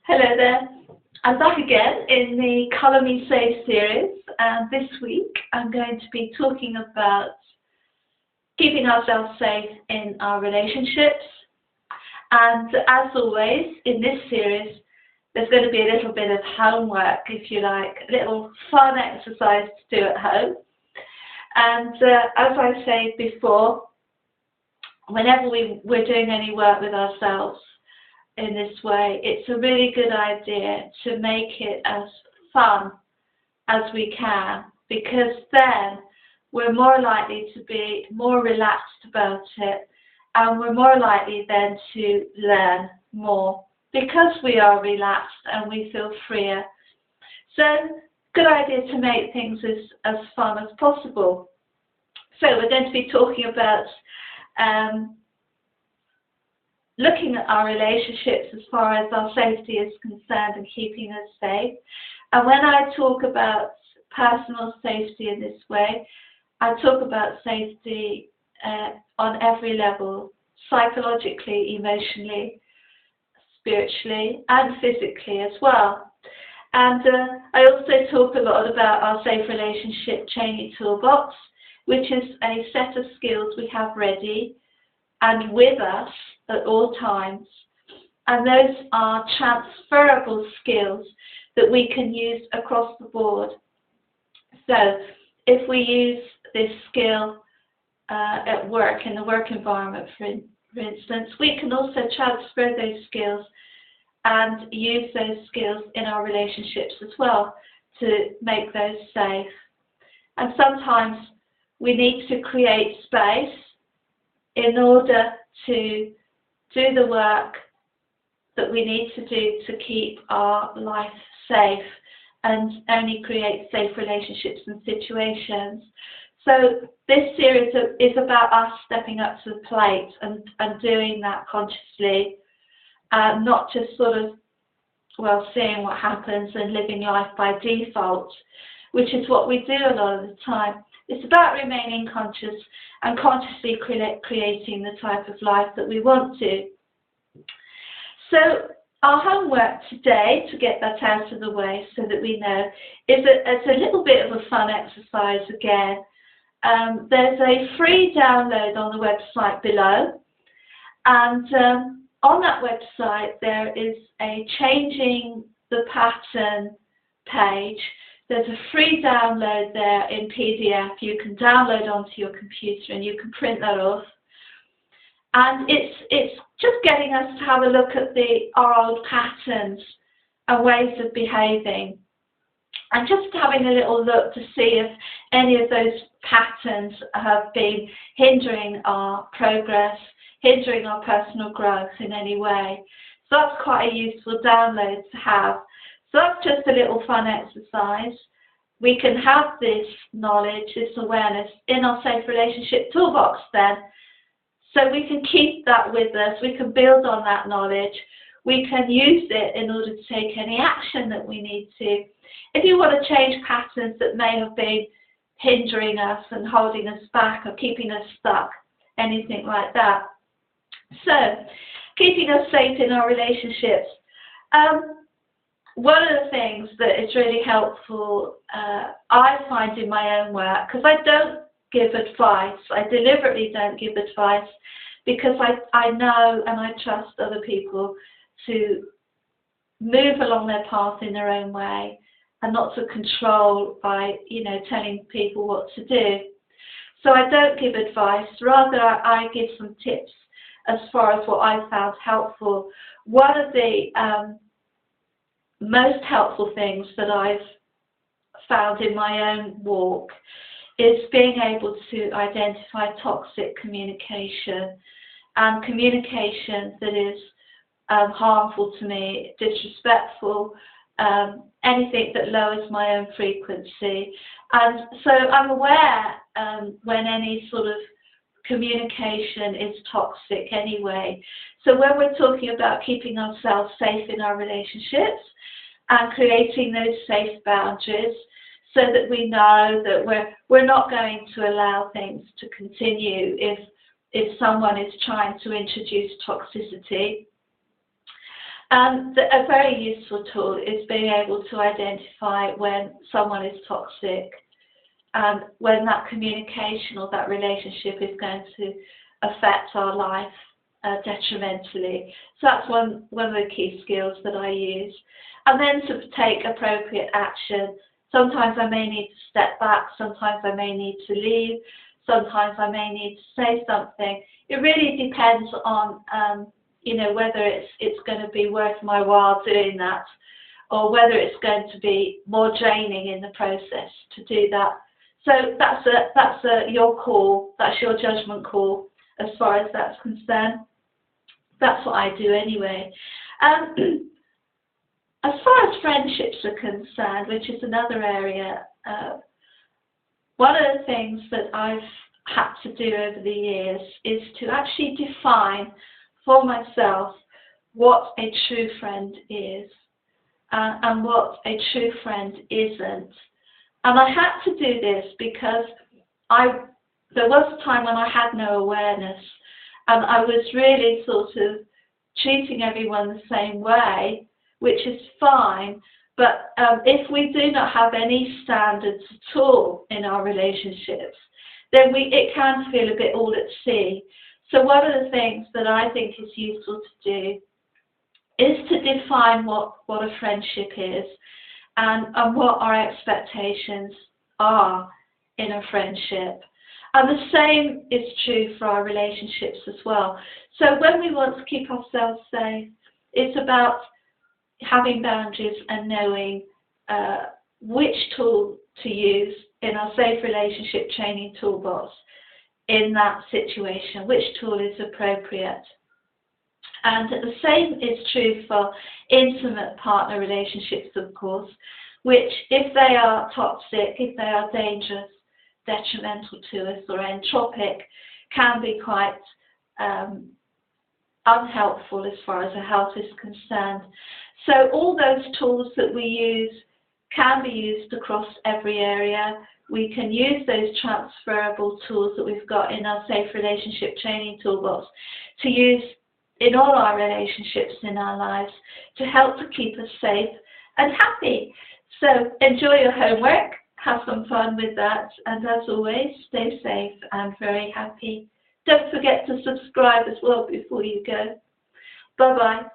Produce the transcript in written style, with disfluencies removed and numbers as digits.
Hello there. I'm back again in the Colour Me Safe series, and this week I'm going to be talking about keeping ourselves safe in our relationships. And as always, in this series, there's going to be a little bit of homework, if you like, a little fun exercise to do at home. And as I said before, whenever we're doing any work with ourselves in this way, it's a really good idea to make it as fun as we can, because then we're more likely to be more relaxed about it, and we're more likely then to learn more because we are relaxed and we feel freer. So, good idea to make things as fun as possible. So we're going to be talking about looking at our relationships as far as our safety is concerned and keeping us safe. And when I talk about personal safety in this way, I talk about safety on every level: psychologically, emotionally, spiritually, and physically as well. And I also talk a lot about our safe relationship training toolbox, which is a set of skills we have ready and with us at all times, and those are transferable skills that we can use across the board. So if we use this skill at work, in the work environment for instance, we can also transfer those skills and use those skills in our relationships as well to make those safe. And sometimes we need to create space in order to do the work that we need to do to keep our life safe and only create safe relationships and situations. So this series is about us stepping up to the plate and doing that consciously, not just sort of, seeing what happens and living life by default, which is what we do a lot of the time. It's about remaining conscious and consciously creating the type of life that we want to. So our homework today, to get that out of the way so that we know, is it's a little bit of a fun exercise again. There's a free download on the website below, and on that website there is a changing the pattern page. There's a free download there in PDF. You can download onto your computer and you can print that off. And it's just getting us to have a look at our old patterns and ways of behaving. And just having a little look to see if any of those patterns have been hindering our progress, hindering our personal growth in any way. So that's quite a useful download to have. So that's just a little fun exercise. We can have this knowledge, this awareness in our safe relationship toolbox then. So we can keep that with us, we can build on that knowledge, we can use it in order to take any action that we need to. If you want to change patterns that may have been hindering us and holding us back or keeping us stuck, anything like that. So, keeping us safe in our relationships. One of the things that is really helpful, I find in my own work, because I don't give advice, I deliberately don't give advice, because I know and I trust other people to move along their path in their own way and not to control by, telling people what to do. So I don't give advice, rather I give some tips as far as what I found helpful. One of the most helpful things that I've found in my own walk is being able to identify toxic communication and communication that is harmful to me, disrespectful, anything that lowers my own frequency. And so I'm aware when any sort of communication is toxic anyway. So when we're talking about keeping ourselves safe in our relationships and creating those safe boundaries so that we know that we're not going to allow things to continue if someone is trying to introduce toxicity. And a very useful tool is being able to identify when someone is toxic and when that communication or that relationship is going to affect our life detrimentally. So that's one of the key skills that I use. And then to take appropriate action. Sometimes I may need to step back, sometimes I may need to leave, sometimes I may need to say something. It really depends on whether it's going to be worth my while doing that, or whether it's going to be more draining in the process to do that. So that's your call. That's your judgment call as far as that's concerned. That's what I do anyway. As far as friendships are concerned, which is another area, one of the things that I've had to do over the years is to actually define for myself what a true friend is and what a true friend isn't. And I had to do this because there was a time when I had no awareness, and I was really sort of treating everyone the same way, which is fine, but if we do not have any standards at all in our relationships, then it can feel a bit all at sea. So one of the things that I think is useful to do is to define what a friendship is and what our expectations are in a friendship. And the same is true for our relationships as well. So when we want to keep ourselves safe, it's about having boundaries and knowing which tool to use in our safe relationship training toolbox in that situation, which tool is appropriate. And the same is true for intimate partner relationships, of course, which, if they are toxic, if they are dangerous, detrimental to us, or entropic, can be quite unhelpful as far as our health is concerned. So all those tools that we use can be used across every area. We can use those transferable tools that we've got in our Safe Relationship Training Toolbox to use in all our relationships in our lives to help to keep us safe and happy. So enjoy your homework, have some fun with that, and as always, stay safe and very happy. Don't forget to subscribe as well before you go. Bye-bye.